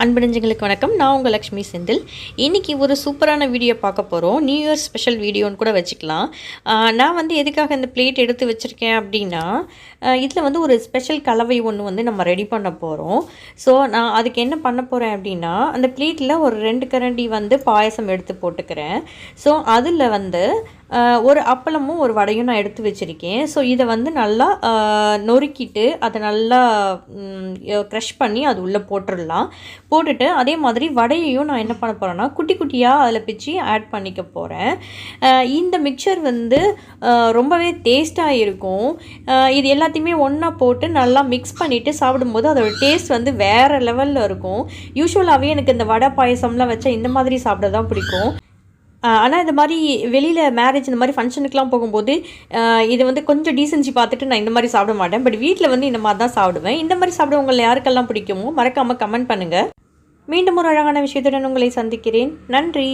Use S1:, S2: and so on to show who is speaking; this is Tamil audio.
S1: அன்பனஞ்சங்களுக்கு வணக்கம். நான் உங்கள் லக்ஷ்மி செந்தில். இன்றைக்கி ஒரு சூப்பரான வீடியோ பார்க்க போகிறோம். நியூ இயர் ஸ்பெஷல் வீடியோன்னு கூட வச்சுக்கலாம். நான் வந்து எதுக்காக இந்த பிளேட் எடுத்து வச்சுருக்கேன் அப்படின்னா, இதில் வந்து ஒரு ஸ்பெஷல் கலவை ஒன்று வந்து நம்ம ரெடி பண்ண போகிறோம். ஸோ நான் அதுக்கு என்ன பண்ண போகிறேன் அப்படின்னா, அந்த பிளேட்டில் ஒரு 2 கரண்டி வந்து பாயசம் எடுத்து போட்டுக்கிறேன். ஸோ அதில் வந்து ஒரு அப்பளமும் ஒரு வடையும் நான் எடுத்து வச்சுருக்கேன். ஸோ இதை வந்து நல்லா நொறுக்கிட்டு அதை நல்லா க்ரஷ் பண்ணி அது உள்ளே போட்டுடலாம். போட்டுட்டு அதே மாதிரி வடையையும் நான் என்ன பண்ண போகிறேன்னா, குட்டி குட்டியாக அதில் பிச்சு ஆட் பண்ணிக்க போகிறேன். இந்த மிக்சர் வந்து ரொம்பவே டேஸ்ட்டாக இருக்கும். இது எல்லாத்தையுமே ஒன்றா போட்டு நல்லா மிக்ஸ் பண்ணிவிட்டு சாப்பிடும்போது அதோட டேஸ்ட் வந்து வேறு லெவலில் இருக்கும். யூஸ்வலாகவே எனக்கு இந்த வடை பாயசம்லாம் வச்சா இந்த மாதிரி சாப்பிட தான் பிடிக்கும். ஆனால் இந்த மாதிரி வெளியில் மேரேஜ் இந்த மாதிரி ஃபங்க்ஷனுக்குலாம் போகும்போது இது வந்து கொஞ்சம் டீசென்சி பார்த்துட்டு நான் இந்த மாதிரி சாப்பிட மாட்டேன். பட் வீட்டில் வந்து இந்த மாதிரி தான் சாப்பிடுவேன். இந்த மாதிரி சாப்பிட உங்களை யாருக்கெல்லாம் பிடிக்குமோ மறக்காமல் கமெண்ட் பண்ணுங்கள். மீண்டும் ஒரு அழகான விஷயத்துடன் உங்களை சந்திக்கிறேன். நன்றி.